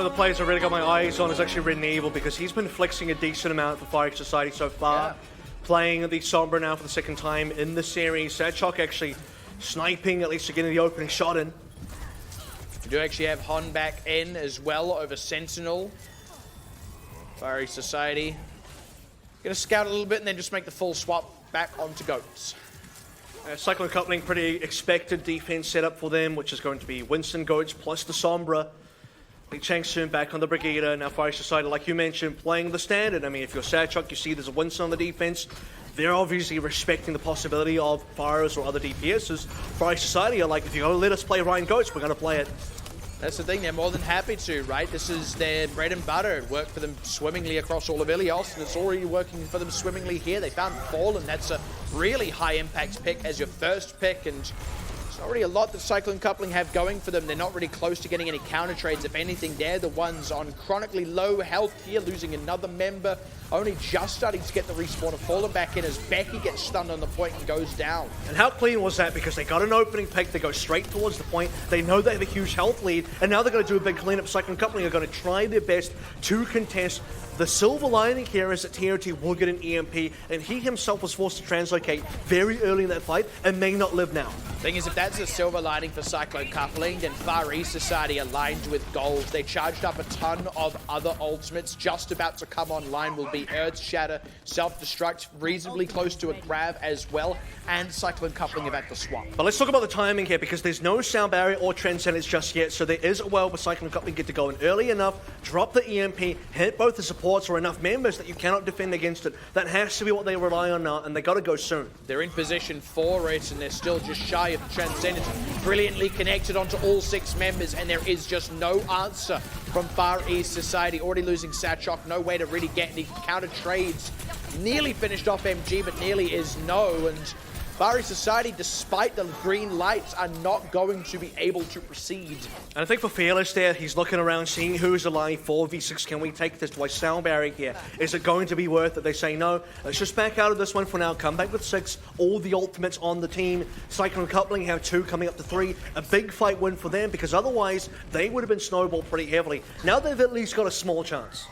One of the players I really got my eyes on is actually Red Evil because he's been flexing a decent amount for Fire Society so far. Yeah. Playing the Sombra now for the second time in the series. Satchok actually sniping, at least to getting the opening shot in. We do actually have Hon back in as well over Sentinel. Fiery Society. Gonna scout a little bit and then just make the full swap back onto Goats. Cyclone coupling, pretty expected defense setup for them, which is going to be Winston Goats plus the Sombra. Lee Chang-soon back on the Brigada. Now Fire Society, like you mentioned, playing the standard. I mean, if you're Satchok, you see there's a Winston on the defense. They're obviously respecting the possibility of Fires or other DPSs. Fire Society are like, if you're going to let us play Ryan Goats, we're going to play it. That's the thing, they're more than happy to, right? This is their bread and butter. It worked for them swimmingly across all of Ilios, and it's already working for them swimmingly here. They found Fallen. That's a really high impact pick as your first pick, and there's not really a lot that Cyclone Coupling have going for them. They're not really close to getting any counter trades. If anything, they're the ones on chronically low health here, losing another member. Only just starting to get the respawn of Fallen back in as Becky gets stunned on the point and goes down. And how clean was that? Because they got an opening pick, they go straight towards the point, they know they have a huge health lead, and now they're going to do a big cleanup. Cyclone Coupling are going to try their best to contest. The silver lining here is that TOT will get an EMP, and he himself was forced to translocate very early in that fight and may not live now. Thing is, if that's a silver lining for Cyclone Coupling, then Far East Society aligned with gold. They charged up a ton of other ultimates. Just about to come online will be Earth Shatter, Self-Destruct, reasonably close to a grab as well, and Cyclone Coupling have had to swap. But let's talk about the timing here, because there's no Sound Barrier or Transcendence just yet, so there is a world where Cyclone Coupling get to go in early enough, drop the EMP, hit both the supports or enough members that you cannot defend against it. That has to be what they rely on now, and they got to go soon. They're in position for it, and they're still just shy of the Transcendence. Brilliantly connected onto all 6 members, and there is just no answer from Far East Society. Already losing Satchok, no way to really get any counter trades. Nearly finished off MG, but nearly is no, and Far East Society, despite the green lights, are not going to be able to proceed. And I think for Fearless there, he's looking around, seeing who's alive. 4v6, can we take this? Do I Sound Barrier here? Is it going to be worth it? They say no. Let's just back out of this one for now. Come back with 6. All the ultimates on the team. Cyclone Coupling have 2 coming up to 3. A big fight win for them, because otherwise they would have been snowballed pretty heavily. Now they've at least got a small chance.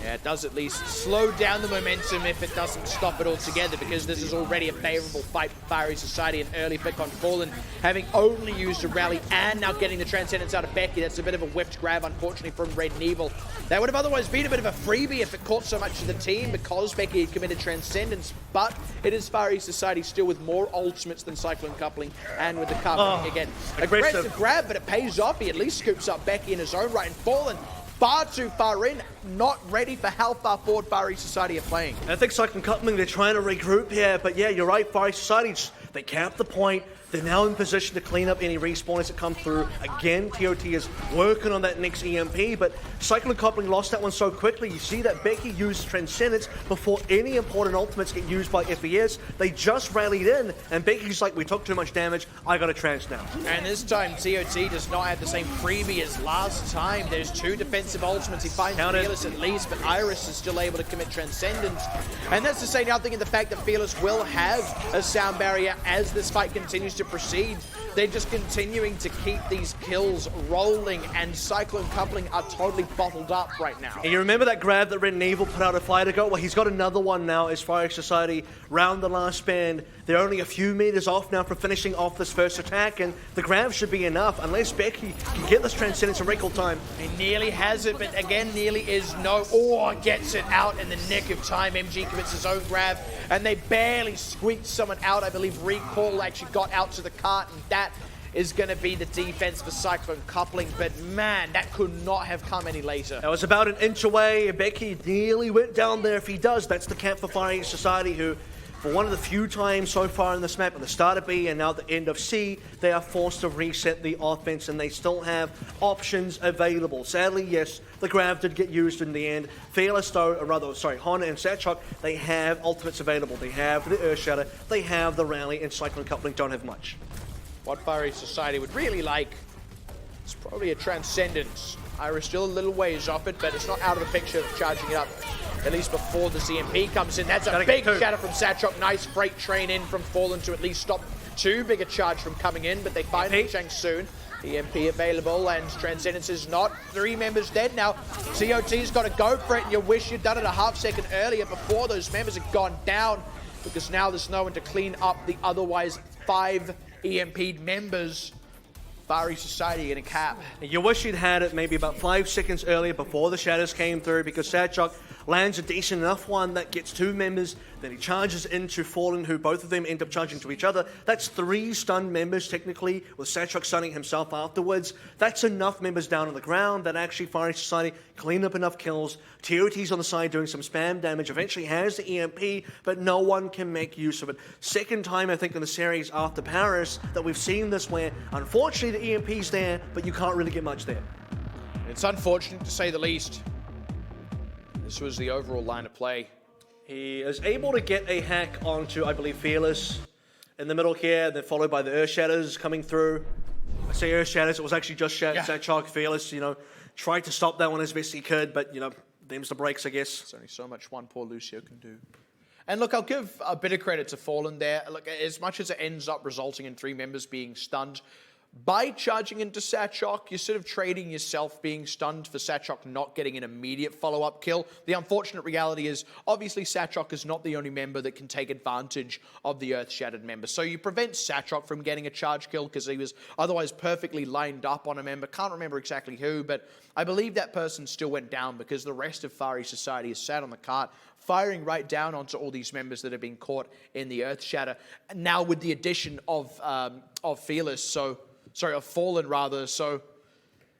Yeah, it does at least slow down the momentum if it doesn't stop it altogether, because this is already a favorable fight for Fiery Society. An early pick on Fallen, having only used a rally and now getting the Transcendence out of Becky. That's a bit of a whiffed grab, unfortunately, from Red Evil. That would have otherwise been a bit of a freebie if it caught so much of the team, because Becky had committed Transcendence, but it is Fiery Society still with more ultimates than Cyclone Coupling, and with the cover. Again, aggressive grab, but it pays off. He at least scoops up Becky in his own right, and Fallen far too far in, not ready for how far forward Far East Society are playing. I think Cyclone Coupling, they're trying to regroup here, but yeah, you're right, Far East Society, they capped the point. They're now in position to clean up any respawns that come through. Again, TOT is working on that next EMP, but Cyclone Coupling lost that one so quickly. You see that Becky used Transcendence before any important ultimates get used by FES. They just rallied in, and Becky's like, we took too much damage, I got a trans now. And this time, TOT does not have the same freebie as last time. There's 2 defensive ultimates. He finds Fearless at least, but Iris is still able to commit Transcendence. And that's to say nothing of the fact that Fearless will have a Sound Barrier as this fight continues to proceed. They're just continuing to keep these kills rolling, and Cyclone Coupling are totally bottled up right now. And you remember that grab that Red Evil put out a fight ago? Well, he's got another one now as Fire Society round the last band. They're only a few meters off now from finishing off this first attack, and the grab should be enough unless Becky can get this Transcendence in record time. He nearly has it, but again, nearly is no. Oh, gets it out in the nick of time. MG commits his own grab, and they barely squeaked someone out. I believe Recall actually got out to the cart, and that is going to be the defense for Cyclone Coupling. But man, that could not have come any later. That was about an inch away. Becky nearly went down there. If he does, that's the camp for Fire East Society, who, for one of the few times so far in this map, at the start of B and now at the end of C, they are forced to reset the offense, and they still have options available. Sadly, yes, the grab did get used in the end. Fearless, though, or rather, sorry, Hon and Satchok, they have ultimates available. They have the Earth Shatter, they have the Rally, and Cyclone Coupling don't have much. What Fiery Society would really like is probably a Transcendence. Iris still a little ways off it, but it's not out of the picture of charging it up, at least before the CMP comes in. That's a big shatter from Satchok. Nice freight train in from Fallen to at least stop too big a charge from coming in, but they find Chang soon. EMP available, and Transcendence is not. 3 members dead now. COT's got to go for it, and you wish you'd done it a half second earlier before those members had gone down, because now there's no one to clean up the otherwise 5 EMP'd members. Far East Society getting cap. You wish you'd had it maybe about 5 seconds earlier before the shadows came through, because Sadchuk lands a decent enough one that gets 2 members, then he charges into Fallen, who both of them end up charging to each other. That's 3 stunned members technically, with Sadchuk stunning himself afterwards. That's enough members down on the ground that actually Far East Society clean up enough kills. TOT's on the side doing some spam damage, eventually has the EMP, but no one can make use of it. Second time, I think, in the series after Paris that we've seen this, where unfortunately the EMP's there, but you can't really get much there. It's unfortunate to say the least. This was the overall line of play. He is able to get a hack onto, I believe, Fearless in the middle here, then followed by the Earth Shatters coming through. I say Earth Shatters, it was actually just Sadchuk. Fearless, tried to stop that one as best he could, but, them's the breaks, I guess. There's only so much one poor Lucio can do. And look, I'll give a bit of credit to Fallen there. Look, as much as it ends up resulting in 3 members being stunned, by charging into Sadchuk, you're sort of trading yourself being stunned for Sadchuk not getting an immediate follow-up kill. The unfortunate reality is, obviously, Sadchuk is not the only member that can take advantage of the Earth-Shattered member. So you prevent Sadchuk from getting a charge kill because he was otherwise perfectly lined up on a member. Can't remember exactly who, but I believe that person still went down because the rest of Far East Society is sat on the cart, firing right down onto all these members that have been caught in the Earth Shatter. Now with the addition of Fearless, of Fallen rather, so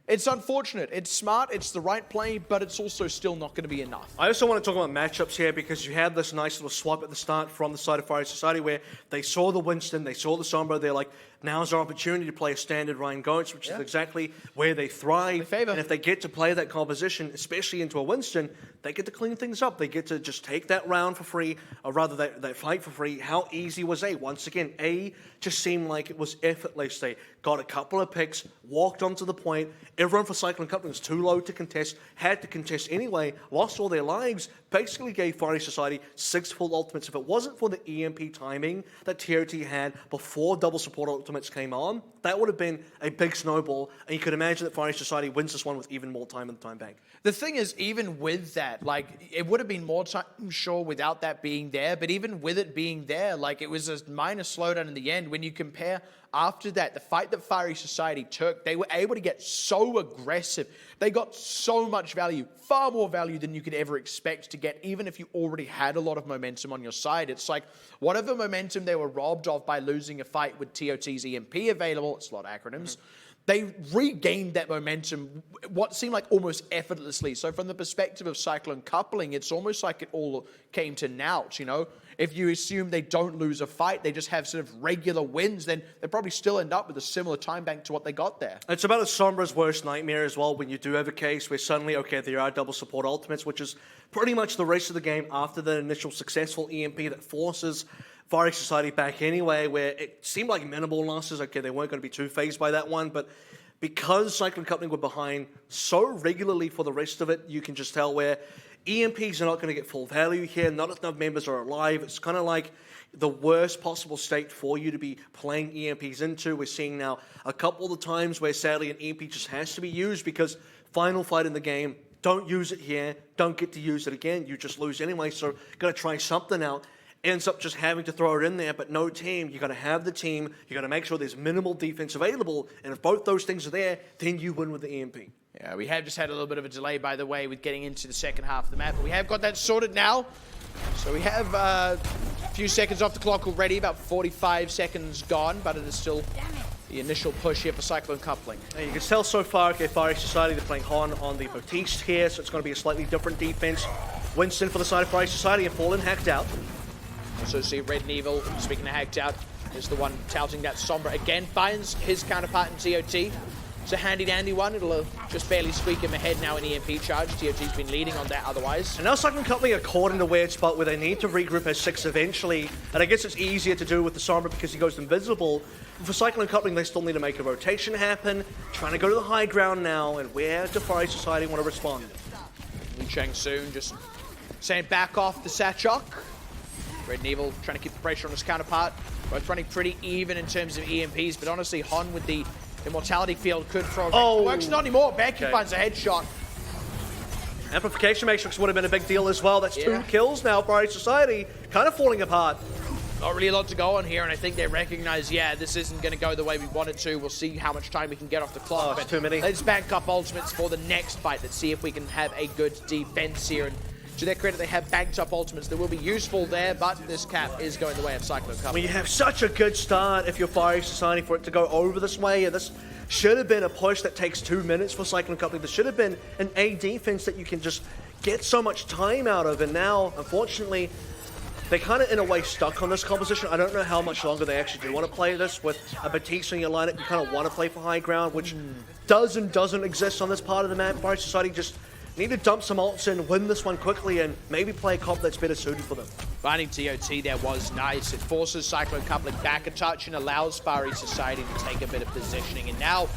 it's unfortunate. It's smart, it's the right play, but it's also still not going to be enough. I also want to talk about matchups here, because you had this nice little swap at the start from the side of Far East Society where they saw the Winston, they saw the Sombra, they're like, now's our opportunity to play a standard Ryan Goetz, which is exactly where they thrive. And if they get to play that composition, especially into a Winston, they get to clean things up. They get to just take that round for free, or rather that fight for free. How easy was A? Once again, A just seemed like it was effortless. They got a couple of picks, walked onto the point. Everyone for Cyclone Company was too low to contest, had to contest anyway, lost all their lives, basically gave Far East Society 6 full ultimates. If it wasn't for the EMP timing that TOT had before double support ultimates came on, that would have been a big snowball, and you could imagine that Far East Society wins this one with even more time in the time bank. The thing is, even with that, it would have been more time, sure, without that being there, but even with it being there, it was a minor slowdown in the end. When you compare after that, the fight that Far East Society took, they were able to get so aggressive. They got so much value, far more value than you could ever expect to get, even if you already had a lot of momentum on your side. It's like, whatever momentum they were robbed of by losing a fight with TOT's EMP available, it's a lot of acronyms, they regained that momentum, what seemed like almost effortlessly. So from the perspective of Cyclone coupling, it's almost like it all came to naught, If you assume they don't lose a fight, they just have sort of regular wins, then they probably still end up with a similar time bank to what they got there. It's about a Sombra's worst nightmare as well when you do have a case where suddenly, okay, there are double support ultimates, which is pretty much the rest of the game after the initial successful EMP that forces Far East Society back anyway, where it seemed like minimal losses. Okay, they weren't going to be too phased by that one, but because Cyclone Company were behind so regularly for the rest of it, you can just tell where EMPs are not going to get full value here. Not enough members are alive. It's kind of like the worst possible state for you to be playing EMPs into. We're seeing now a couple of the times where sadly an EMP just has to be used because final fight in the game, don't use it here, don't get to use it again, you just lose anyway, so got to try something out. Ends up just having to throw it in there, but no team. You got to have the team. You got to make sure there's minimal defense available, and if both those things are there, then you win with the EMP. Yeah, we have just had a little bit of a delay, by the way, with getting into the second half of the map, but we have got that sorted now. So we have a few seconds off the clock already, about 45 seconds gone, but it is still the initial push here for Cyclone coupling. And you can tell so far, okay, Far East Society, they're playing Han on the Baptiste here, so it's going to be a slightly different defense. Winston for the side of Far East Society, and Fallen hacked out. Also see Red and Evil, speaking of hacked out, is the one touting that Sombra again, finds his counterpart in TOT. It's a handy-dandy one. It'll just barely squeak him ahead now in EMP charge. TOT's been leading on that otherwise. And now Cyclone Company are caught in a weird spot where they need to regroup as 6 eventually. And I guess it's easier to do with the Sombra because he goes invisible. But for Cyclone Company, they still need to make a rotation happen. Trying to go to the high ground now. And where does Far East Society want to respond? Wu Chang Soon just saying back off the Sadchuk. Red and Evil trying to keep the pressure on his counterpart. Both running pretty even in terms of EMPs, but honestly, Hon with the Immortality Field could throw. Oh. Works not anymore. Becky Okay. finds a headshot. Amplification Matrix would have been a big deal as well. That's Yeah. 2 kills now. Fiery Society kind of falling apart. Not really a lot to go on here, and I think they recognize, yeah, this isn't going to go the way we want it to. We'll see how much time we can get off the clock. It's too many. Let's bank up ultimates for the next fight. Let's see if we can have a good defense here. And to their credit, they have banked up ultimates that will be useful there, but this cap is going the way of Cyclone Cup. When you have such a good start, if you're Fiery Society, for it to go over this way, and this should have been a push that takes 2 minutes for Cyclone Company. There should have been an A defense that you can just get so much time out of, and now, unfortunately, they're kind of in a way stuck on this composition. I don't know how much longer they actually do want to play this. With a Batista in your lineup, you kind of want to play for high ground, which does and doesn't exist on this part of the map. Fiery Society just need to dump some ults in, win this one quickly, and maybe play a comp that's better suited for them. Finding TOT there was nice. It forces Cyclone Coupling back a touch and allows Fiery Society to take a bit of positioning. And now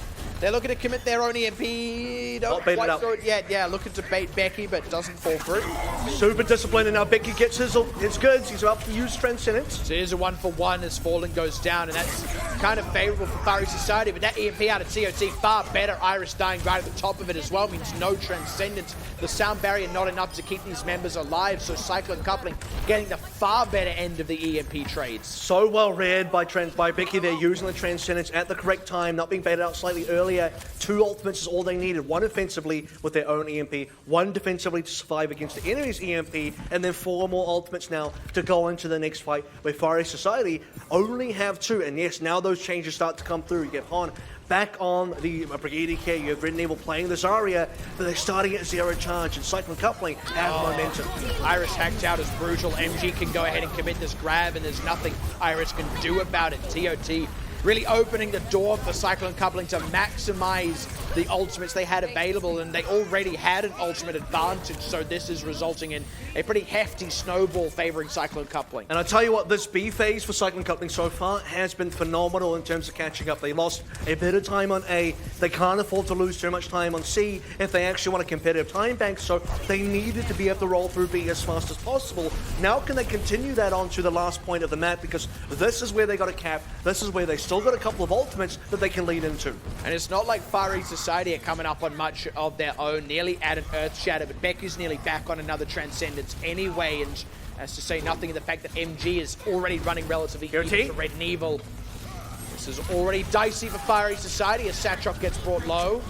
they're looking to commit their own EMP. Don't bait it quite up. throw it yet. Yeah, looking to bait Becky, but doesn't fall through. Super disciplined, and now Becky gets his goods. He's about to use Transcendence. So here's a 1-for-1 as Fallen goes down, and that's kind of favorable for Fiery Society, but that EMP out of TOT, far better. Iris dying right at the top of it as well means no Transcendence. The sound barrier not enough to keep these members alive, so Cyclone Coupling getting the far better end of the EMP trades. So well read by Becky. They're using the Transcendence at the correct time, not being baited out slightly earlier. 2 ultimates is all they needed. 1 offensively with their own EMP, 1 defensively to survive against the enemy's EMP, and then 4 more ultimates now to go into the next fight, where Fiery Society only have 2. And yes, now those changes start to come through. You get Han back on the Brigadier here. You have Red and Evil playing this Zarya, but they're starting at 0 charge, and Cyclone Coupling have momentum. Iris hacked out is brutal. MG can go ahead and commit this grab, and there's nothing Iris can do about it. TOT really opening the door for Cyclone Coupling to maximize the ultimates they had available, and they already had an ultimate advantage, so this is resulting in a pretty hefty snowball favoring Cyclone Coupling. And I'll tell you what, this B phase for Cyclone Coupling so far has been phenomenal in terms of catching up. They lost a bit of time on A. They can't afford to lose too much time on C if they actually want a competitive time bank, so they needed to be able to roll through B as fast as possible. Now can they continue that on to the last point of the map, because this is where they got a cap, this is where they still got a couple of ultimates that they can lead into. And it's not like Fiery Society are coming up on much of their own, nearly at an Earth Shatter, but Becky's nearly back on another Transcendence anyway, and as to say nothing of the fact that MG is already running relatively even to Red and Evil. This is already dicey for Fiery Society as Satrok gets brought low.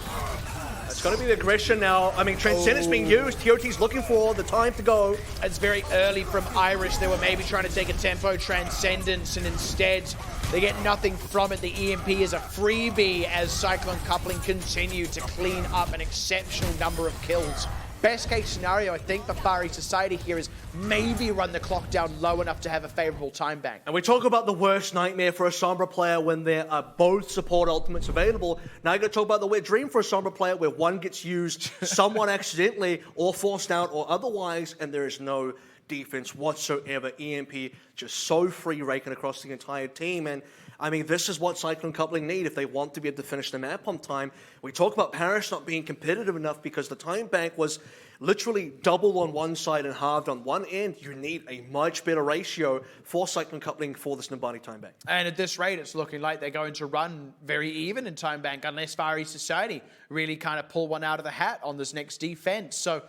It's going to be the aggression now. I mean, Transcendence being used. TOT's looking for the time to go. It's very early from Iris. They were maybe trying to take a tempo Transcendence, and instead they get nothing from it. The EMP is a freebie as Cyclone Coupling continue to clean up an exceptional number of kills. Best case scenario, I think, for Fiery Society here is maybe run the clock down low enough to have a favorable time bank. And we talk about the worst nightmare for a Sombra player when there are both support ultimates available. Now you're going to talk about the wet dream for a Sombra player where one gets used, someone accidentally, or forced out, or otherwise, and there is no defense whatsoever. EMP just so free raking across the entire team. And I mean, this is what Cyclone Coupling need if they want to be able to finish the map on time. We talk about Paris not being competitive enough because the time bank was literally double on one side and halved on one end. You need a much better ratio for Cyclone Coupling for this Nambani time bank. And at this rate, it's looking like they're going to run very even in time bank unless Fiery Society really kind of pull one out of the hat on this next defense. So,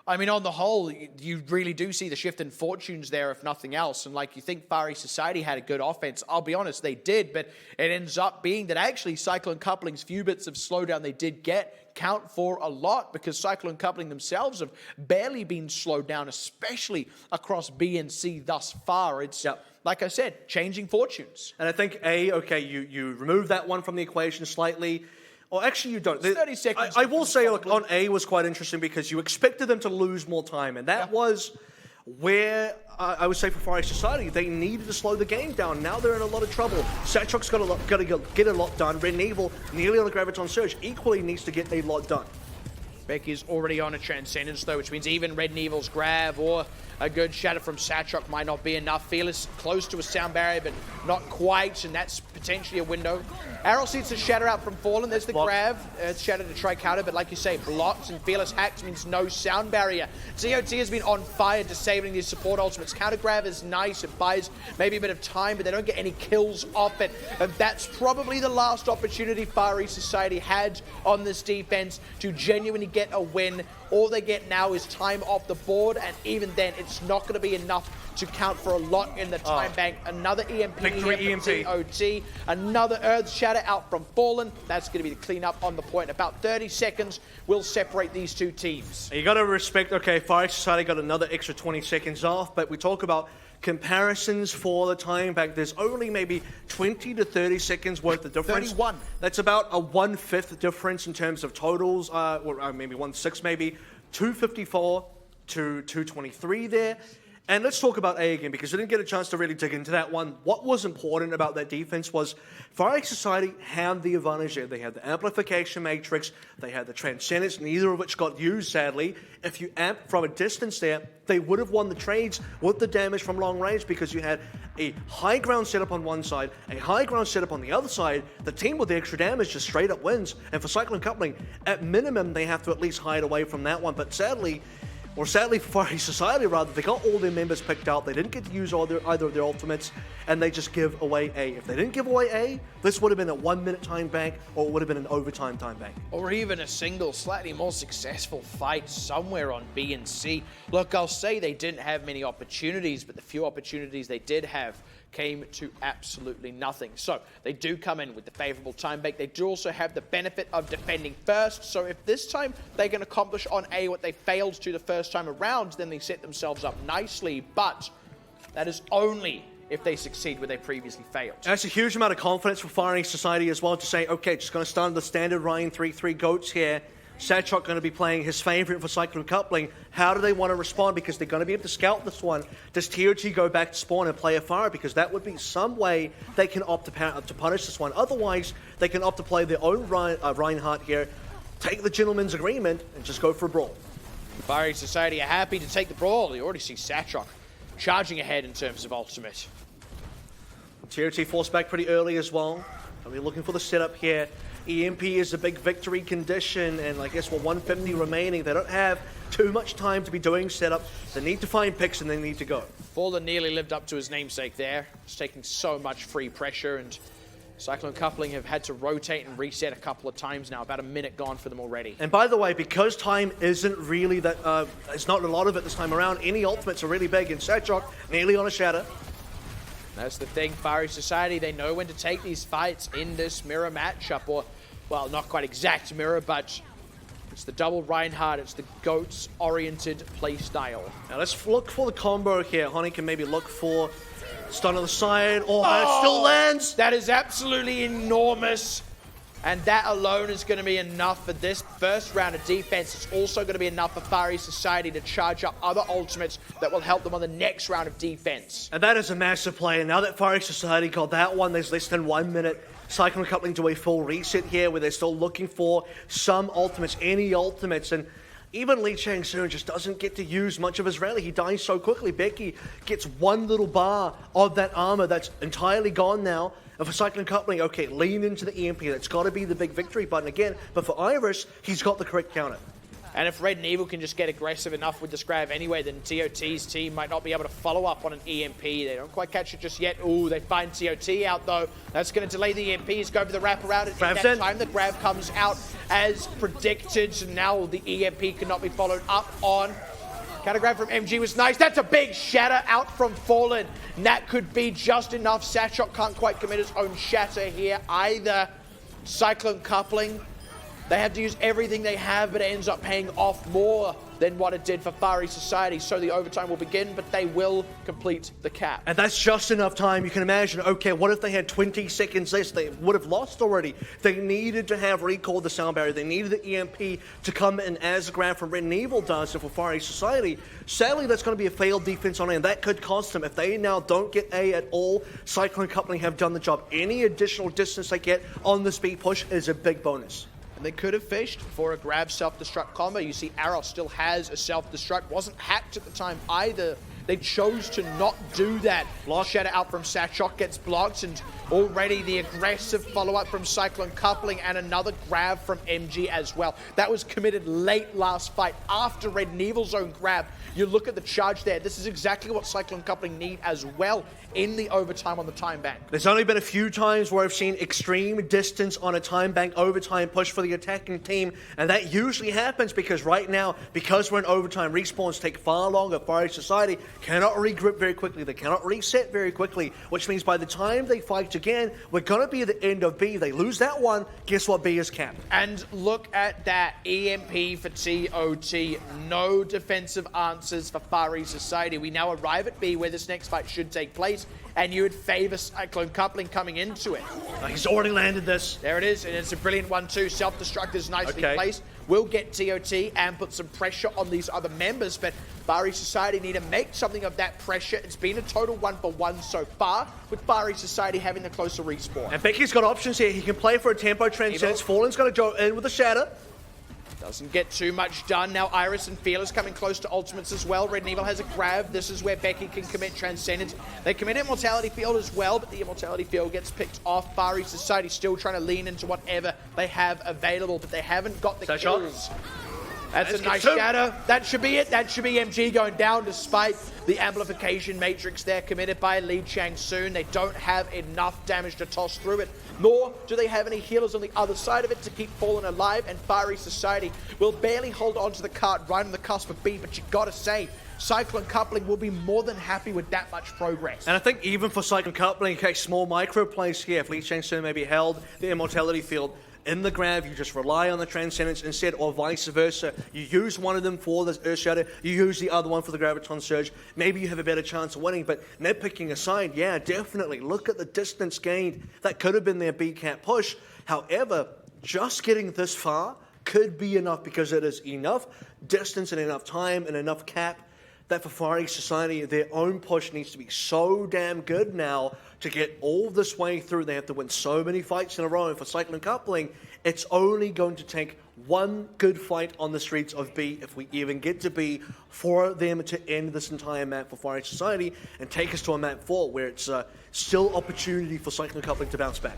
I mean, on the whole, you really do see the shift in fortunes there, if nothing else. And like you think Fiery Society had a good offense. I'll be honest, they did, but it ends up being that actually Cyclone Coupling's few bits of slowdown they did get count for a lot, because Cyclone Coupling themselves have barely been slowed down, especially across B and C thus far. It's, like I said, changing fortunes. And I think, okay, you remove that one from the equation slightly. Or actually, you don't. 30 seconds. I will say, look, on A was quite interesting because you expected them to lose more time, and that was where I would say for Fiery Society they needed to slow the game down. Now they're in a lot of trouble. Satrok's got to get a lot done. Red and Evil nearly on the Graviton Surge equally needs to get a lot done. Becky's already on a Transcendence though, which means even Red and Evil's grab or A good shatter from Satchok might not be enough. Fearless close to a sound barrier, but not quite, and that's potentially a window. Arrow sees the shatter out from Fallen. There's the grab. It's shatter to try counter, but like you say, blocked, and Fearless hacked means no sound barrier. TOT has been on fire, disabling these support ultimates. Counter grab is nice. It buys maybe a bit of time, but they don't get any kills off it. And that's probably the last opportunity Far East Society had on this defense to genuinely get a win. All they get now is time off the board, and even then, it's not going to be enough to count for a lot in the time bank. Another EMP here from TOT. Another Earth Shatter out from Fallen. That's going to be the cleanup on the point. About 30 seconds will separate these two teams. You got to respect, okay, Fire Society got another extra 20 seconds off, but we talk about comparisons for the time bank. There's only maybe 20 to 30 seconds worth of difference. 31. That's about a 1/5 difference in terms of totals, or maybe 1/6 maybe. 254 to 223 there. And let's talk about A again, because we didn't get a chance to really dig into that one. What was important about that defense was Fire East Society had the advantage there. They had the amplification matrix, they had the transcendence, neither of which got used, sadly. If you amp from a distance there, they would have won the trades with the damage from long range, because you had a high ground setup on one side, a high ground setup on the other side. The team with the extra damage just straight up wins. And for Cyclone Coupling, at minimum, they have to at least hide away from that one. But sadly for Far East Society, rather, they got all their members picked out. They didn't get to use either of their ultimates, and they just give away A. If they didn't give away A, this would have been a 1-minute time bank, or it would have been an overtime time bank. Or even a single, slightly more successful fight somewhere on B and C. Look, I'll say they didn't have many opportunities, but the few opportunities they did have came to absolutely nothing. So they do come in with the favorable time bank. They do also have the benefit of defending first. So if this time they can accomplish on A what they failed to the first time around, then they set themselves up nicely. But that is only if they succeed where they previously failed. That's a huge amount of confidence for Fire East Society as well, to say, okay, just going to start the standard Ryan 3-3 goats here. Satchok going to be playing his favorite for Cyclone Coupling. How do they want to respond? Because they're going to be able to scout this one. Does TOT go back to spawn and play a fire? Because that would be some way they can opt to punish this one. Otherwise, they can opt to play their own Reinhardt here, take the gentleman's agreement, and just go for a brawl. Fire East Society are happy to take the brawl. You already see Satchok charging ahead in terms of ultimate. TOT forced back pretty early as well. Are we looking for the setup here? EMP is a big victory condition, and I guess with 150 remaining, they don't have too much time to be doing setup. They need to find picks, and they need to go. Fallen nearly lived up to his namesake there. It's taking so much free pressure, and Cyclone Coupling have had to rotate and reset a couple of times now. About a minute gone for them already. And by the way, because time isn't really that, it's not a lot of it this time around, any ultimates are really big, and Satchok nearly on a shatter. That's the thing, Far East Society, they know when to take these fights in this mirror matchup, or, well, not quite exact mirror, but it's the double Reinhardt, it's the GOATS-oriented playstyle. Now let's look for the combo here. Honey can maybe look for stun on the side. Oh, that still lands! That is absolutely enormous. And that alone is going to be enough for this first round of defense. It's also going to be enough for Far East Society to charge up other ultimates that will help them on the next round of defense. And that is a massive play. And now that Far East Society got that one, there's less than 1 minute. Cyclone Coupling do a full reset here, where they're still looking for some ultimates, any ultimates. And even Lee Chang-soon just doesn't get to use much of his rally. He dies so quickly. Becky gets one little bar of that armor that's entirely gone now. And for Cyclone Coupling, okay, lean into the EMP. That's got to be the big victory button again. But for Iris, he's got the correct counter. And if Red and Evil can just get aggressive enough with this grab anyway, then TOT's team might not be able to follow up on an EMP. They don't quite catch it just yet. Ooh, they find TOT out though. That's going to delay the EMPs, go for the wraparound. At that time, the grab comes out as predicted. So now the EMP cannot be followed up on. Counter grab from MG was nice. That's a big shatter out from Fallen. And that could be just enough. Satchok can't quite commit his own shatter here either. Cyclone Coupling, they have to use everything they have, but it ends up paying off more than what it did for Far East Society. So the overtime will begin, but they will complete the cap. And that's just enough time. You can imagine, okay, what if they had 20 seconds less? They would have lost already. They needed to have recalled the sound barrier. They needed the EMP to come in as the grab from Red and Evil does. And for Far East Society, sadly, that's going to be a failed defense on A, and that could cost them. If they now don't get A at all, Cyclone Coupling have done the job. Any additional distance they get on the speed push is a big bonus. And they could have fished for a grab self-destruct combo. You see Arrow still has a self-destruct. Wasn't hacked at the time either. They chose to not do that. Shatter out from Satchok gets blocked, and already the aggressive follow-up from Cyclone coupling and another grab from MG as well. That was committed late last fight after Red and Evil's own grab. You look at the charge there. This is exactly what Cyclone coupling need as well in the overtime on the time bank. There's only been a few times where I've seen extreme distance on a time bank overtime push for the attacking team, and that usually happens because right now, because we're in overtime, respawns take far longer. Fiery Society cannot regroup very quickly. They cannot reset very quickly, which means by the time they fight again, we're going to be at the end of B. They lose that one, guess what? B is capped. And look at that EMP for TOT. No defensive answers for Fiery Society. We now arrive at B where this next fight should take place, and you would favor Cyclone coupling coming into it. He's already landed this. There it is, and it's a brilliant one too. Self-destruct is nicely placed. Will get TOT and put some pressure on these other members, but Fiery Society need to make something of that pressure. It's been a total 1-for-1 so far, with Fiery Society having the closer respawn. And Becky's got options here. He can play for a tempo transcendence. Fallen's going to go in with a shatter. Doesn't get too much done. Now Iris and Fearless coming close to ultimates as well. Red and Evil has a grab. This is where Becky can commit Transcendence. They commit Immortality Field as well, but the Immortality Field gets picked off. Fiery Society still trying to lean into whatever they have available, but they haven't got the kills. That's a nice shatter. That should be it. That should be MG going down despite the amplification matrix there committed by Lee Chang-soon. They don't have enough damage to toss through it, nor do they have any healers on the other side of it to keep Fallen alive, and Fiery Society will barely hold on to the cart right on the cusp of B, but you gotta say, Cyclone coupling will be more than happy with that much progress. And I think even for Cyclone coupling, okay, small micro plays here. If Lee Chang-soon maybe held the Immortality Field in the grab, you just rely on the Transcendence instead, or vice versa. You use one of them for the Earth Shatter, you use the other one for the Graviton Surge. Maybe you have a better chance of winning, but nitpicking aside, yeah, definitely. Look at the distance gained. That could have been their B-cap push. However, just getting this far could be enough because it is enough distance and enough time and enough cap that for Fiery Society, their own push needs to be so damn good now to get all this way through. They have to win so many fights in a row, and for Cyclone coupling, it's only going to take one good fight on the streets of B, if we even get to B, for them to end this entire map for Fiery Society and take us to a map 4 where it's still opportunity for Cyclone coupling to bounce back.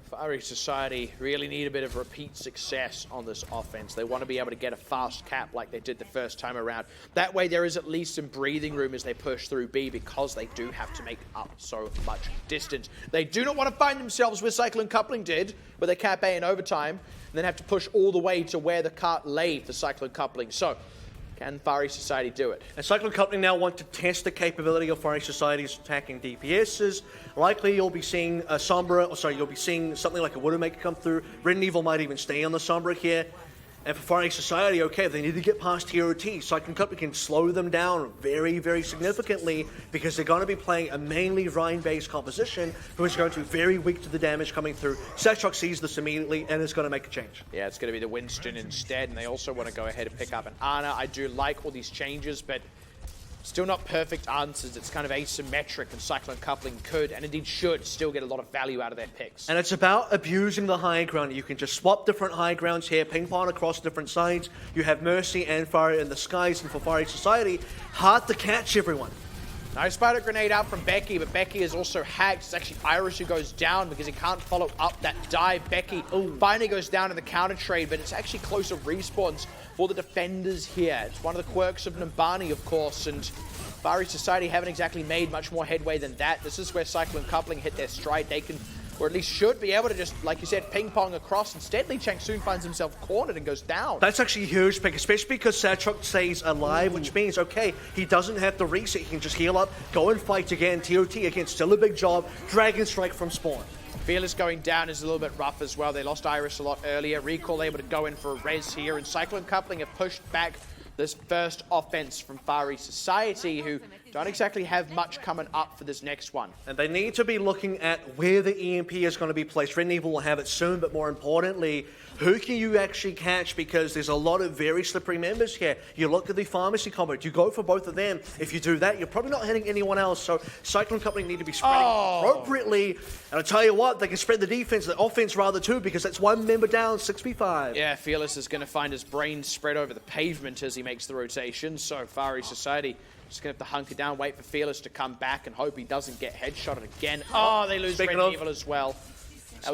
Fiery Society really need a bit of repeat success on this offense. They want to be able to get a fast cap like they did the first time around. That way there is at least some breathing room as they push through B, because they do have to make up so much distance. They do not want to find themselves where Cyclone coupling did, where they cap A in overtime, and then have to push all the way to where the cart lay for Cyclone coupling. So, can Fiery Society do it? And Cyclone coupling now want to test the capability of Fiery Society's attacking DPSs. Likely you'll be seeing a Sombra, you'll be seeing something like a Widowmaker come through. Red and Evil might even stay on the Sombra here. And for Fiery Society, okay, they need to get past TOT. Cyclone coupling can slow them down very, very significantly because they're going to be playing a mainly Rhine-based composition who is going to be very weak to the damage coming through. Satchok sees this immediately and is going to make a change. Yeah, it's going to be the Winston instead, and they also want to go ahead and pick up an Ana. I do like all these changes, but still not perfect answers. It's kind of asymmetric, and Cyclone coupling could, and indeed should, still get a lot of value out of their picks. And it's about abusing the high ground. You can just swap different high grounds here, ping pong across different sides. You have Mercy and Fire in the skies, and for Fiery Society, hard to catch everyone. Nice spider grenade out from Becky, but Becky is also hacked. It's actually Iris who goes down because he can't follow up that dive. Becky finally goes down in the counter trade, but it's actually closer respawns for the defenders here. It's one of the quirks of Nambani, of course, and Fiery Society haven't exactly made much more headway than that. This is where Cyclone coupling hit their stride. They can, or at least should be able to just, like you said, ping-pong across. Instead, Lee Chang-soon finds himself cornered and goes down. That's actually a huge pick, especially because Satchok stays alive, which means, okay, he doesn't have to reset. He can just heal up, go and fight again. TOT, again, still a big job. Dragon Strike from spawn. Fearless going down is a little bit rough as well. They lost Iris a lot earlier. Recall able to go in for a res here, and Cyclone coupling have pushed back this first offense from Fiery Society, who don't exactly have much coming up for this next one. And they need to be looking at where the EMP is going to be placed. Red Evil will have it soon, but more importantly, who can you actually catch? Because there's a lot of very slippery members here. You look at the pharmacy combo, you go for both of them. If you do that, you're probably not hitting anyone else. So Cyclone Company need to be spreading appropriately. And I'll tell you what, they can spread the offense rather too, because that's one member down, 6v5. Yeah, Fearless is going to find his brains spread over the pavement as he makes the rotation. So Fari Society just going to have to hunker down, wait for Fearless to come back and hope he doesn't get headshotted again. Oh, they lose Red Evil as well.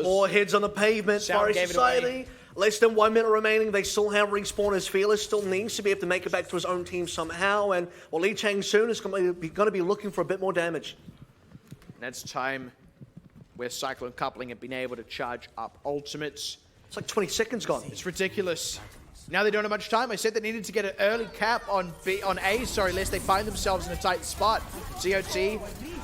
More heads on the pavement. Fari Society, less than 1 minute remaining. They still have respawn as Fearless still needs to be able to make it back to his own team somehow. And well, Lee Chang soon is going to be looking for a bit more damage. And that's time where Cyclone Coupling have been able to charge up ultimates. It's like 20 seconds gone. It's ridiculous. Now they don't have much time. I said they needed to get an early cap on A, lest they find themselves in a tight spot. COT,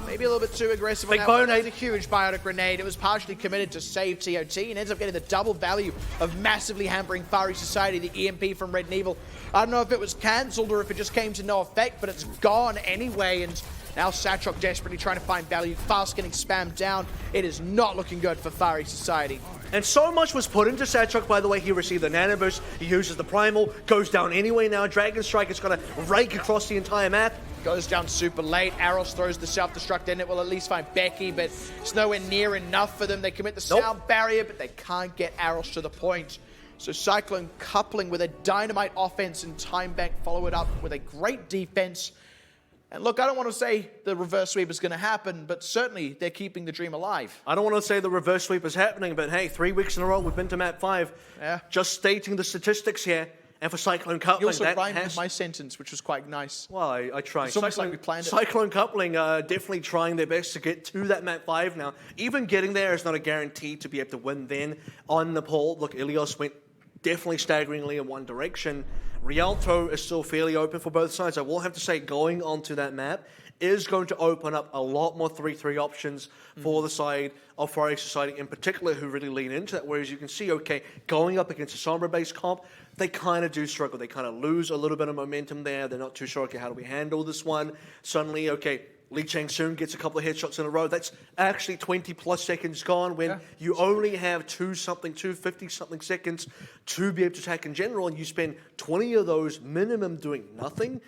maybe a little bit too aggressive. Big on that. It was a huge biotic grenade. It was partially committed to save TOT and ends up getting the double value of massively hampering Fari Society, the EMP from Red Evil. I don't know if it was cancelled or if it just came to no effect, but it's gone anyway. And now Satrok desperately trying to find value, fast getting spammed down. It is not looking good for Fari Society. And so much was put into Satrok, by the way. He received the nano boost, he uses the primal, goes down anyway now. Dragon Strike is going to rake across the entire map. Goes down super late. Aros throws the self-destruct in. It will at least find Becky, but it's nowhere near enough for them. They commit the sound barrier, but they can't get Aros to the point. So Cyclone Coupling with a dynamite offense and time bank follow it up with a great defense. And look, I don't want to say the reverse sweep is going to happen, but certainly they're keeping the dream alive. I don't want to say the reverse sweep is happening, but hey, 3 weeks in a row we've been to map 5. Yeah. Just stating the statistics here. And for Cyclone Coupling, you also rhymed with my sentence, which was quite nice. Well, I try. It's almost like we planned it. Cyclone Coupling definitely trying their best to get to that map 5 now. Even getting there is not a guarantee to be able to win then on the poll. Look, Ilios went definitely staggeringly in one direction. Rialto is still fairly open for both sides. I will have to say, going onto that map is going to open up a lot more 3-3 options for the side of Fari Society in particular, who really lean into that. Whereas you can see, okay, going up against a Sombra-based comp, they kind of do struggle. They kind of lose a little bit of momentum there. They're not too sure, okay, how do we handle this one? Suddenly, okay, Lee Chang soon gets a couple of headshots in a row. That's actually 20+ seconds gone when you only have 250-something seconds to be able to attack in general, and you spend 20 of those minimum doing nothing.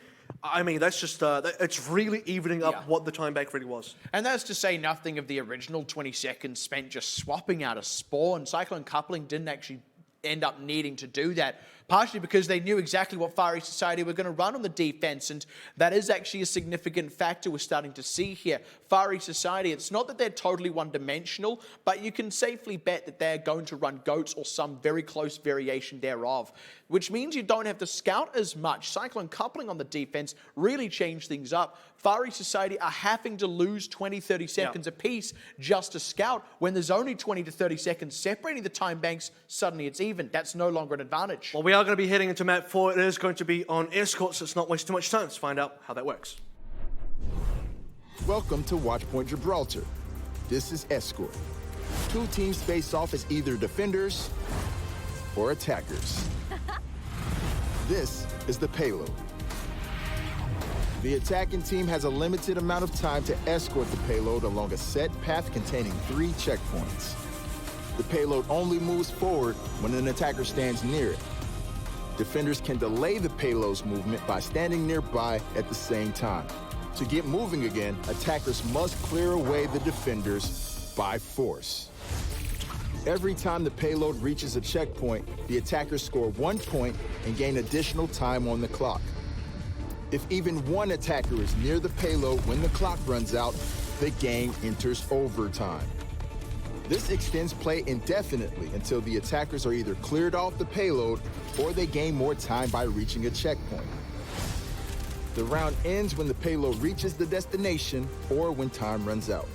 I mean, that's just, it's really evening up what the time back really was. And that's to say nothing of the original 20 seconds spent just swapping out a spawn. Cyclone Coupling didn't actually end up needing to do that, partially because they knew exactly what Fari Society were going to run on the defense, and that is actually a significant factor we're starting to see here. Fari Society, it's not that they're totally one-dimensional, but you can safely bet that they're going to run goats or some very close variation thereof, which means you don't have to scout as much. Cyclone Coupling on the defense really changed things up. Fari Society are having to lose 20-30 seconds apiece just to scout. When there's only 20 to 30 seconds separating the time banks, suddenly it's even. That's no longer an advantage. Well, we are going to be heading into map 4. It is going to be on escort, so let's not waste too much time. Let's find out how that works. Welcome to Watchpoint Gibraltar. This is escort. 2 teams face off as either defenders or attackers. This is the payload. The attacking team has a limited amount of time to escort the payload along a set path containing 3 checkpoints. The payload only moves forward when an attacker stands near it. Defenders can delay the payload's movement by standing nearby at the same time. To get moving again, attackers must clear away the defenders by force. Every time the payload reaches a checkpoint, the attackers score 1 point and gain additional time on the clock. If even one attacker is near the payload when the clock runs out, the game enters overtime. This extends play indefinitely until the attackers are either cleared off the payload or they gain more time by reaching a checkpoint. The round ends when the payload reaches the destination or when time runs out.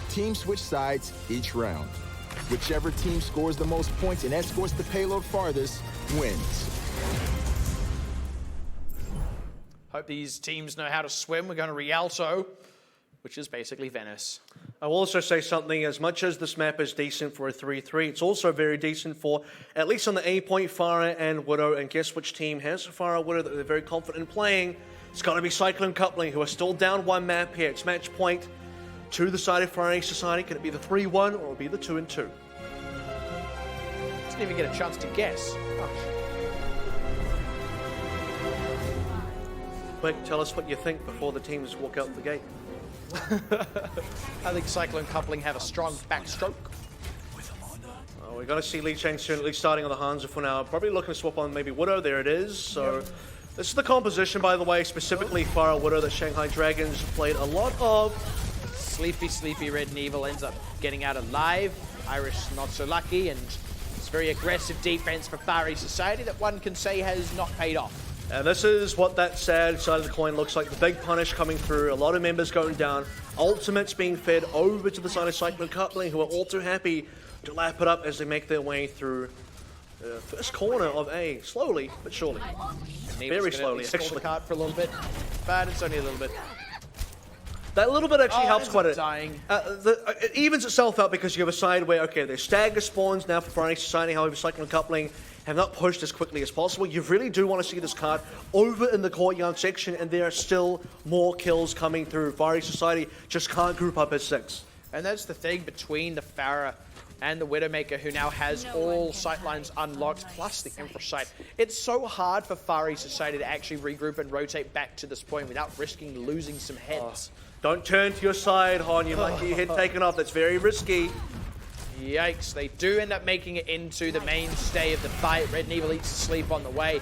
Teams switch sides each round. Whichever team scores the most points and escorts the payload farthest wins. Hope these teams know how to swim. We're going to Rialto, which is basically Venice. I will also say something, as much as this map is decent for a 3-3, it's also very decent for, at least on the A point, Pharah and Widow, and guess which team has Pharah Widow that they're very confident in playing? It's got to be Cyclone Coupling, who are still down one map here. It's match point to the side of Far East Society. Can it be the 3-1 or will it be the 2-2? Didn't even get a chance to guess. Quick, tell us what you think before the teams walk out the gate. I think Cyclone Coupling have a strong backstroke. Oh, we're going to see Lee Chang soon, at least starting on the Hansa for now. Probably looking to swap on maybe Widow. There it is. So this is the composition, by the way, specifically Pharah Widow that Shanghai Dragons played a lot of. Sleepy Red and Evil ends up getting out alive. Irish not so lucky, and it's very aggressive defense for Far East Society that one can say has not paid off. And this is what that sad side of the coin looks like. The big punish coming through, a lot of members going down, ultimates being fed over to the side of Cyclone Coupling, who are all too happy to lap it up as they make their way through the first corner of A, slowly but surely. Very slowly, actually. The card for a little bit, but it's only a little bit. That little bit actually helps quite a bit. Dying. It evens itself out because you have a side where, okay, there's stagger spawns now for Far East Society, however, Cyclone Coupling have not pushed as quickly as possible. You really do want to see this card over in the courtyard section, and there are still more kills coming through. Far East Society just can't group up as 6. And that's the thing between the Pharah and the Widowmaker, who now has all sightlines unlocked, plus the Emperor sight. It's so hard for Far East Society to actually regroup and rotate back to this point without risking losing some heads. Don't turn to your side, Hon. You might get your head taken off. That's very risky. Yikes, they do end up making it into the mainstay of the fight. Red and Evil eats sleep on the way.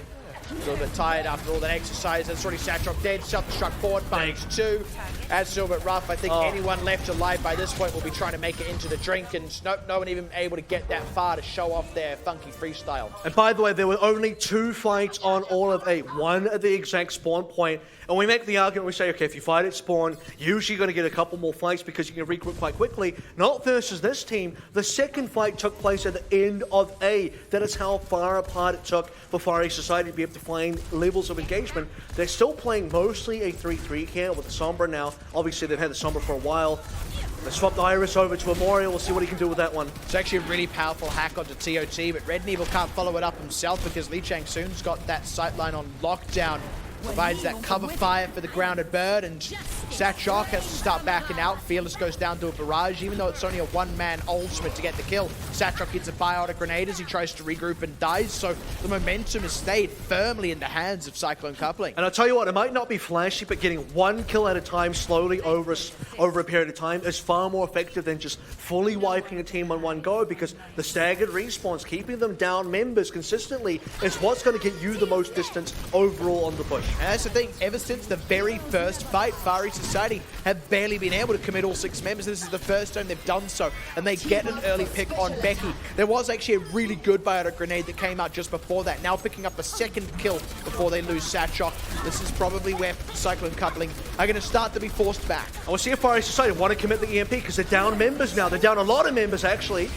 A little bit tired after all that exercise. That's already Satrok dead. Self-destruct forward, finds 2. That's still a bit rough. I think anyone left alive by this point will be trying to make it into the drink, and no one even able to get that far to show off their funky freestyle. And by the way, there were only 2 fights on all of A. One at the exact spawn point. And we make the argument, we say, okay, if you fight at spawn, usually you're going to get a couple more fights because you can regroup quite quickly. Not versus this team. The second fight took place at the end of A. That is how far apart it took for Far East Society to be able to find levels of engagement. They're still playing mostly a 3-3 here with the Sombra now. Obviously, they've had the Sombra for a while. They swapped the Iris over to Memorial. We'll see what he can do with that one. It's actually a really powerful hack onto TOT, but Red and Evil can't follow it up himself because Lee Chang Soon's got that sightline on lockdown. Provides that cover fire for the grounded bird, and Satrok has to start backing out. Fearless goes down to a barrage, even though it's only a one-man ultimate to get the kill. Satrok gets a biotic grenade as he tries to regroup and dies, so the momentum has stayed firmly in the hands of Cyclone Coupling. And I'll tell you what, it might not be flashy, but getting 1 kill at a time slowly over a period of time is far more effective than just fully wiping a team on one go, because the staggered respawns, keeping them down members consistently, is what's going to get you the most distance overall on the push. And that's the thing, ever since the very first fight, Far East Society have barely been able to commit all 6 members. This is the first time they've done so, and they get an early pick on Becky. There was actually a really good biotic grenade that came out just before that, now picking up a second kill before they lose Satrok. This is probably where Cyclone Coupling are going to start to be forced back. And we'll see if Far East Society want to commit the EMP, because they're down members now. They're down a lot of members, actually.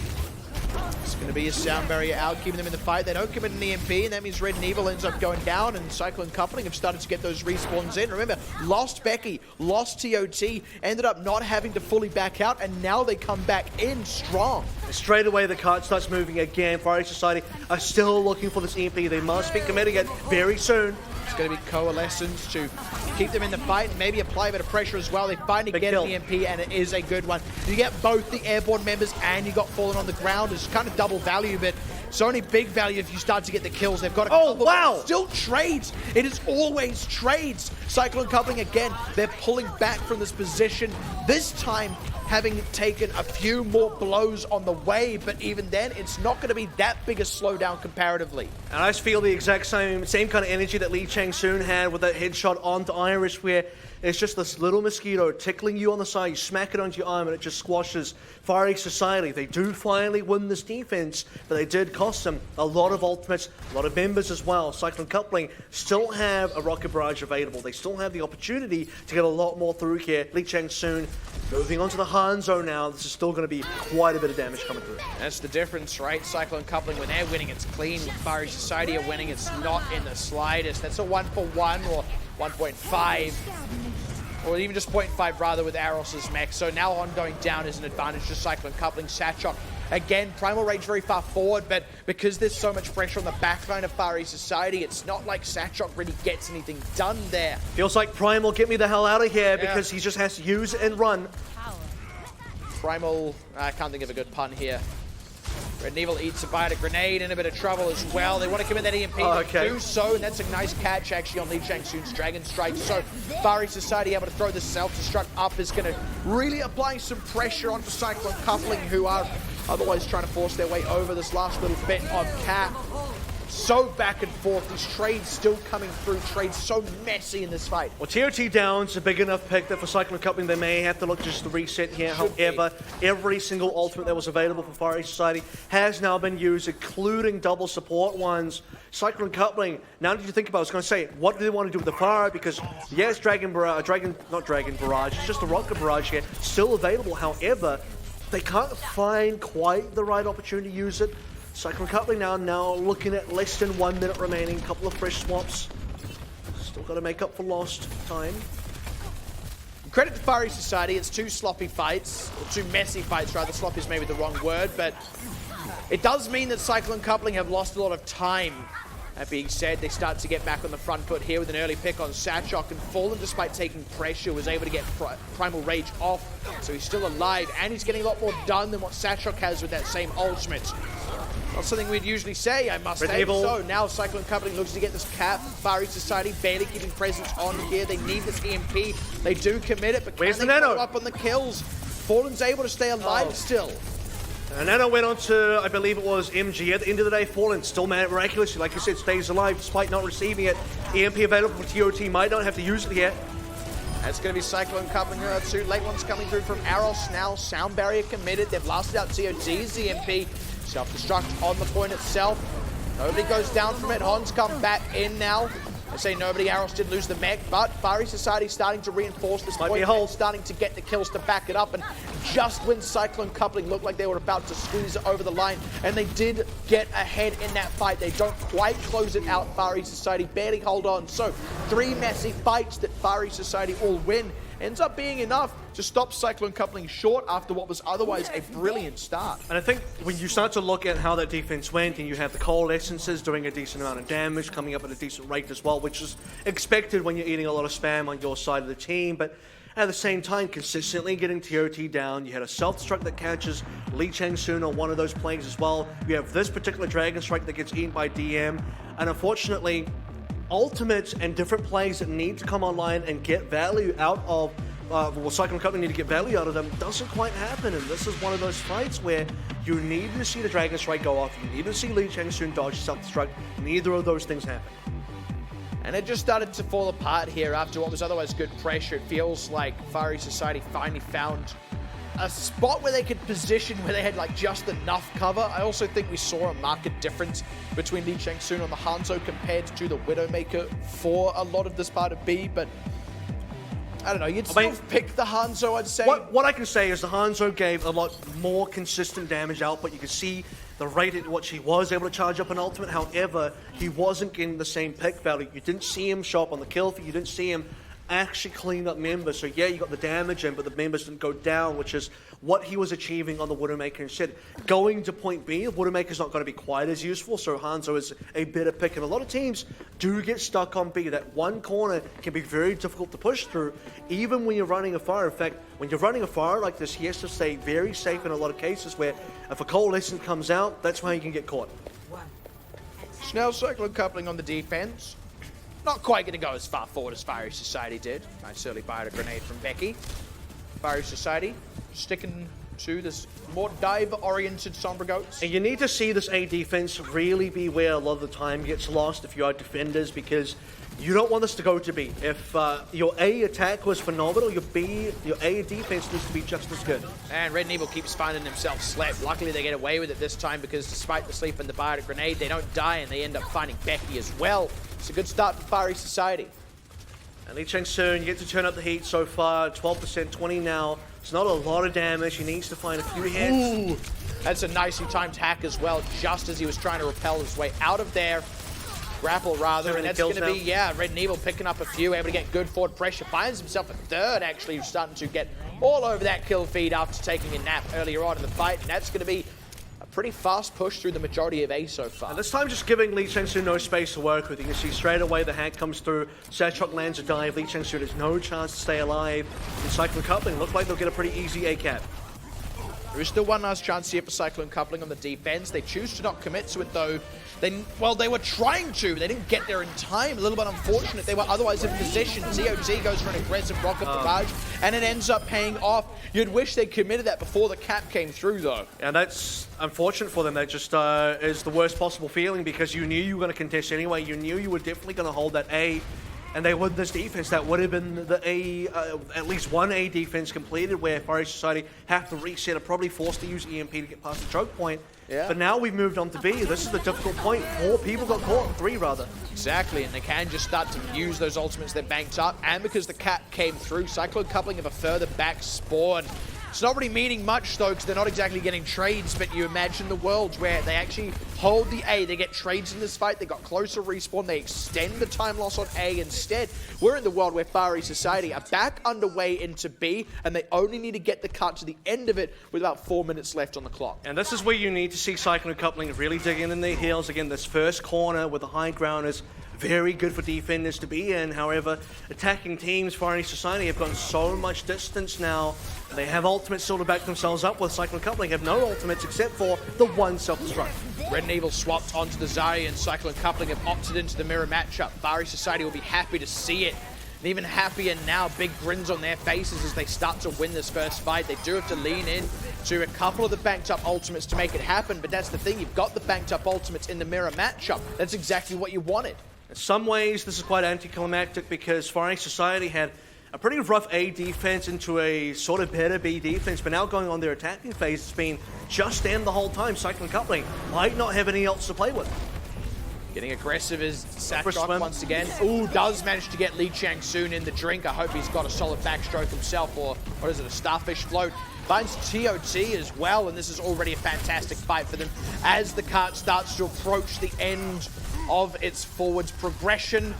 It's going to be a sound barrier out, keeping them in the fight. They don't commit an EMP, and that means Red and Evil ends up going down, and Cyclone Coupling have started to get those respawns in. Remember, lost Becky, lost TOT, ended up not having to fully back out, and now they come back in strong. Straight away, the card starts moving again. Far East Society are still looking for this EMP. They must be committing it very soon. It's going to be coalescence to keep them in the fight and maybe apply a bit of pressure as well. They finally get an EMP, and it is a good one. You get both the airborne members and you got fallen on the ground. It's kind of double value, but it's only big value if you start to get the kills. They've got a couple, wow! Still trades. It is always trades. Cyclone Coupling again. They're pulling back from this position. This time, having taken a few more blows on the way, but even then, it's not going to be that big a slowdown comparatively. And I just feel the exact same kind of energy that Lee Chang Soon had with that headshot onto Irish, where it's just this little mosquito tickling you on the side. You smack it onto your arm and it just squashes Far East Society. They do finally win this defense, but they did cost them a lot of ultimates, a lot of members as well. Cyclone Coupling still have a rocket barrage available. They still have the opportunity to get a lot more through here. Lee Chang Soon moving on to the Hanzo now. This is still going to be quite a bit of damage coming through. That's the difference, right? Cyclone Coupling, when they're winning, it's clean. When Far East Society are winning, it's not in the slightest. That's a 1-for-1 or 1.5. or even just 0.5 rather with Aros's mech. So now On going down is an advantage to Cyclone coupling. Satchok, again, Primal Rage very far forward, but because there's so much pressure on the backline of Far East Society, it's not like Satchok really gets anything done there. Feels like Primal, get me the hell out of here, because he just has to use it and run. Primal, I can't think of a good pun here. Red Evil eats a bite of grenade, in a bit of trouble as well. They want to commit that EMP, they do so, and that's a nice catch actually on Lee Chang-soon's Dragon Strike. So Far East Society able to throw the self-destruct up is going to really apply some pressure onto Cyclone coupling, who are otherwise trying to force their way over this last little bit on Cat. So back and forth, these trades still coming through, trades so messy in this fight. Well, TOT down's a big enough pick that for Cyclone coupling they may have to look just to reset here. However, every single ultimate that was available for Far East Society has now been used, including double support ones. Cyclone coupling, now that you think about it, I was going to say, what do they want to do with the fire? Because yes, Dragon Barrage, it's just a Rocket Barrage here, still available. However, they can't find quite the right opportunity to use it. Cyclone coupling now looking at less than 1 minute remaining, couple of fresh swaps. Still got to make up for lost time. Credit to Far East Society, it's two sloppy fights, or two messy fights rather. Sloppy is maybe the wrong word, but it does mean that Cyclone coupling have lost a lot of time. That being said, they start to get back on the front foot here with an early pick on Satchok, and Fallen, despite taking pressure, was able to get Primal Rage off, so he's still alive, and he's getting a lot more done than what Satchok has with that same ultimate. Not something we'd usually say, I must say. So now Cyclone coupling looks to get this cap. Far East Society barely keeping presence on here. They need this EMP. They do commit it, but can they follow up on the kills? Fallen's able to stay alive still. And Nano went on to, I believe it was MG. At the end of the day, Fallen still miraculously, like you said, stays alive despite not receiving it. EMP available for TOT, might not have to use it yet. That's going to be Cyclone coupling here. Two late ones coming through from Aros now. Sound barrier committed. They've blasted out TOT's EMP. Self-destruct on the point itself. Nobody goes down from it. Hans come back in now. I say nobody. Aros did lose the mech, but Far East Society starting to reinforce this point. Starting to get the kills to back it up, and just when Cyclone coupling looked like they were about to squeeze it over the line, and they did get ahead in that fight, they don't quite close it out. Far East Society barely hold on. So 3 messy fights that Far East Society all win ends up being enough to stop Cyclone coupling short after what was otherwise a brilliant start. And I think when you start to look at how that defense went, and you have the Coalescences doing a decent amount of damage, coming up at a decent rate as well, which is expected when you're eating a lot of spam on your side of the team, but at the same time, consistently getting TOT down. You had a self-destruct that catches Lee Chang-soon on one of those plays as well. You have this particular Dragon Strike that gets eaten by DM, and unfortunately, ultimates and different plays that need to come online and get value out of Cyclone coupling need to get value out of them doesn't quite happen, and this is one of those fights where you need to see the Dragon Strike go off, you need to see Lee Chang-soon dodge self-destruct. Neither of those things happen. And it just started to fall apart here after what was otherwise good pressure. It feels like Far East Society finally found a spot where they could position, where they had like just enough cover. I also think we saw a marked difference between Lee Chang-soon on the Hanzo compared to the Widowmaker for a lot of this part of B, but I don't know, you'd still pick the Hanzo, I'd say. What I can say is the Hanzo gave a lot more consistent damage output. You can see the rate at which he was able to charge up an ultimate. However, he wasn't getting the same pick value. You didn't see him show up on the kill feed. You didn't see him actually clean up members. So yeah, you got the damage in, but the members didn't go down, which is what he was achieving on the Widowmaker instead. Going to point B, Widowmaker's not going to be quite as useful, so Hanzo is a better pick. And a lot of teams do get stuck on B. That one corner can be very difficult to push through, even when you're running a fire. In fact, when you're running a fire like this, he has to stay very safe in a lot of cases where if a Coalescent comes out, that's why you can get caught. Snell Cyclone coupling on the defense. Not quite going to go as far forward as Far East Society did. Nice early bite a grenade from Becky. Far East Society sticking to this more dive-oriented Sombra Goats. And you need to see this A defense really be where a lot of the time gets lost if you are defenders, because you don't want this to go to B. If your A attack was phenomenal, your A defense needs to be just as good. And Red Evil keeps finding himself slept. Luckily they get away with it this time, because despite the sleep and the bite a grenade, they don't die and they end up finding Becky as well. It's a good start for Far East Society. And Lee Chang-soon, you get to turn up the heat so far, 12%, 20 now. It's not a lot of damage. He needs to find a few hits. Ooh, that's a nicely timed hack as well, just as he was trying to repel his way out of there. grapple rather, Too and many that's going kills to be, now. Red Neville picking up a few, able to get good forward pressure, finds himself a third actually, starting to get all over that kill feed after taking a nap earlier on in the fight, and that's going to be a pretty fast push through the majority of A so far. And this time just giving Lee Chang-Soon no space to work with. You can see straight away the hack comes through, Sachok lands a dive, Lee Chang-Soon has no chance to stay alive, and Cyclone Coupling look like they'll get a pretty easy A-cap. There is still one last chance here for Cyclone Coupling on the defense. They choose to not commit to it though. They were trying to, but they didn't get there in time. A little bit unfortunate. They were otherwise in position. TOT goes for an aggressive rocket barrage, and it ends up paying off. You'd wish they committed that before the cap came through though. And that's unfortunate for them. That just is the worst possible feeling because you knew you were going to contest anyway. You knew you were definitely going to hold that A. And they won this defense. That would have been the A, at least one A defense completed where Far East Society have to reset or probably forced to use EMP to get past the choke point. Yeah. But now we've moved on to B. This is the difficult point. 4 people got caught, 3 rather. Exactly, and they can just start to use those ultimates they're banked up, and because the cap came through, Cyclone Coupling have a further back spawn. It's not really meaning much though, because they're not exactly getting trades, but you imagine the worlds where they actually hold the A, they get trades in this fight, they got closer respawn, they extend the time loss on A instead. We're in the world where Far East Society are back underway into B, and they only need to get the cut to the end of it with about 4 minutes left on the clock. And this is where you need to see Cyclone Coupling really digging in their heels. Again, this first corner with the high ground is very good for defenders to be in. However, attacking teams, Far East Society, have gotten so much distance now. They have ultimates still to back themselves up with. Cyclone Coupling have no ultimates except for the one self-destruct. Red Neville swapped onto the Zarya, and Cyclone Coupling have opted into the mirror matchup. Far East Society will be happy to see it. And even happier now, big grins on their faces as they start to win this first fight. They do have to lean in to a couple of the banked up ultimates to make it happen, but that's the thing, you've got the banked up ultimates in the mirror matchup. That's exactly what you wanted. In some ways, this is quite anticlimactic because Far East Society had a pretty rough A defense into a sort of better B defense, but now going on their attacking phase, it's been just them the whole time. Cyclone Coupling might not have anything else to play with. Getting aggressive is Swim. Sachok once again. Ooh, does manage to get Lee Chang-Soon in the drink. I hope he's got a solid backstroke himself, or what is it, a starfish float. Finds TOT as well, and this is already a fantastic fight for them as the cart starts to approach the end of its forwards progression.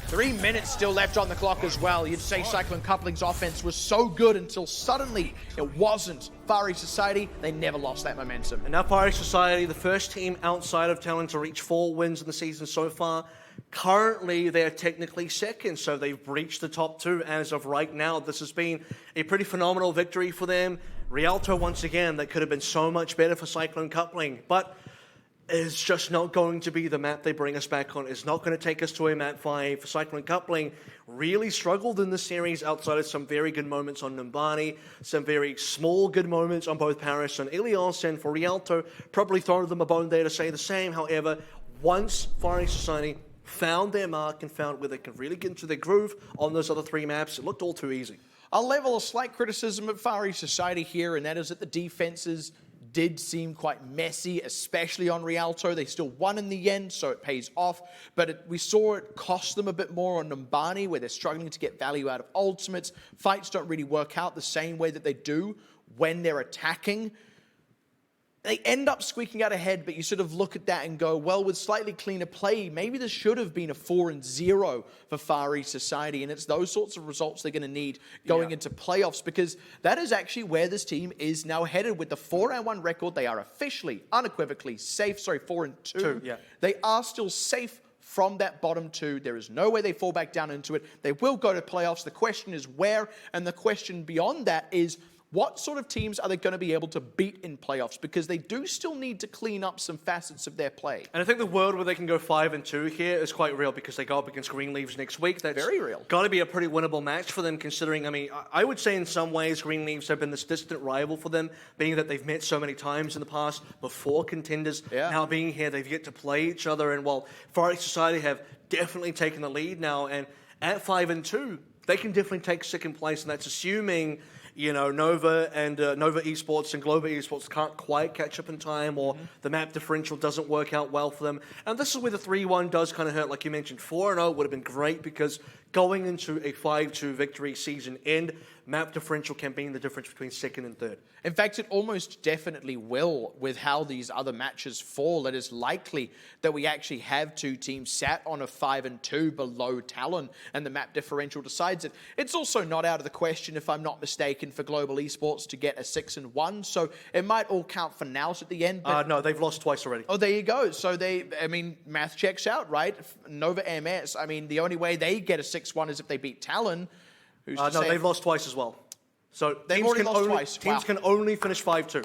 3 minutes still left on the clock as well. You'd say Cyclone Coupling's offense was so good until suddenly it wasn't. Far East Society, they never lost that momentum. And now Far East Society, the first team outside of Talon to reach 4 wins in the season so far. Currently, they're technically second, so they've breached the top 2 as of right now. This has been a pretty phenomenal victory for them. Rialto, once again, that could have been so much better for Cyclone Coupling, but it's just not going to be the map they bring us back on. It's not going to take us to a map 5. Cyclone Coupling really struggled in the series outside of some very good moments on Numbani, some very small good moments on both Paris and Ilios, and for Rialto, probably throw them a bone there to say the same. However, once Far East Society found their mark and found where they can really get into their groove on those other 3 maps, it looked all too easy. I'll level a slight criticism at Far East Society here, and that is that the defenses did seem quite messy, especially on Rialto. They still won in the end, so it pays off. But we saw it cost them a bit more on Numbani, where they're struggling to get value out of ultimates. Fights don't really work out the same way that they do when they're attacking. They end up squeaking out ahead, but you sort of look at that and go, well, with slightly cleaner play, maybe this should have been a 4-0 for Far East Society, and it's those sorts of results they're going to need going into playoffs, because that is actually where this team is now headed. With the 4-1 record, they are officially, unequivocally safe. Sorry, 4-2. Yeah. They are still safe from that bottom 2. There is no way they fall back down into it. They will go to playoffs. The question is where, and the question beyond that is, what sort of teams are they going to be able to beat in playoffs? Because they do still need to clean up some facets of their play. And I think the world where they can go 5-2 here is quite real because they go up against Greenleaves next week. That's very real. Got to be a pretty winnable match for them, considering, I mean, I would say in some ways Greenleaves have been this distant rival for them, being that they've met so many times in the past before Contenders. Yeah. Now being here, they've yet to play each other. And while Far East Society have definitely taken the lead now, and at 5-2, they can definitely take second place, and that's assuming, you know, Nova and Nova Esports and Global Esports can't quite catch up in time, or the map differential doesn't work out well for them. And this is where the 3-1 does kind of hurt. Like you mentioned, 4-0 would have been great because going into a 5-2 victory season end map differential can be the difference between second and third. In fact, it almost definitely will with how these other matches fall. It is likely that we actually have two teams sat on a 5-2 below Talon, and the map differential decides it. It's also not out of the question, if I'm not mistaken, for Global Esports to get a 6-1, so it might all count for nows at the end. But No, they've lost twice already. oh, there you go. So math checks out, right? Nova MS, the only way they get a 6-1 is if they beat Talon. Who's to No, say? they've lost twice as well. So They've teams already can lost only, twice. Teams Wow. can only finish 5-2.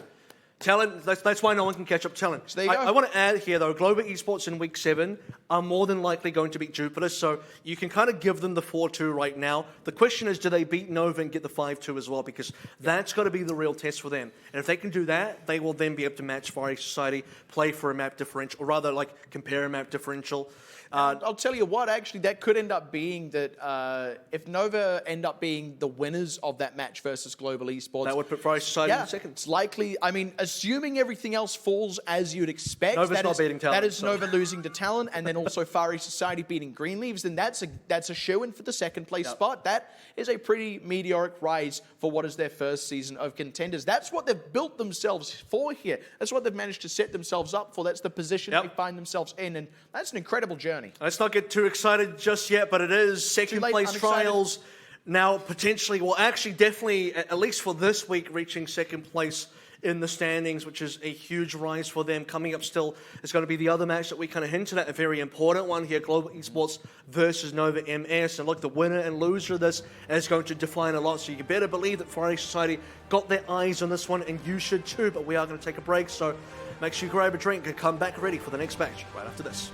Talon, that's why no one can catch up Talon. So there you go. I want to add here, though, Global Esports in Week 7 are more than likely going to beat Jupiter, so you can kind of give them the 4-2 right now. The question is, do they beat Nova and get the 5-2 as well? Because that's got to be the real test for them. And if they can do that, they will then be able to match Far East Society, play for a map differential, or rather, like, compare a map differential. I'll tell you what, actually, that could end up being that if Nova end up being the winners of that match versus Global Esports. That would put Far East Society in second. It's likely, assuming everything else falls as you'd expect. Nova's not beating Talon. That is Nova losing to Talon, and then also Far East Society beating Greenleaves, then that's a shoo-in for the second place spot. That is a pretty meteoric rise for what is their first season of Contenders. That's what they've built themselves for here. That's what they've managed to set themselves up for. That's the position they find themselves in, and that's an incredible journey. Let's not get too excited just yet, but it is second place trials now potentially, well, actually definitely, at least for this week, reaching second place in the standings, which is a huge rise for them. Coming up still is going to be the other match that we kind of hinted at, a very important one here, Global Esports versus Nova MS. And look, the winner and loser of this is going to define a lot, so you better believe that Far East Society got their eyes on this one, and you should too, but we are going to take a break, so make sure you grab a drink and come back ready for the next match right after this.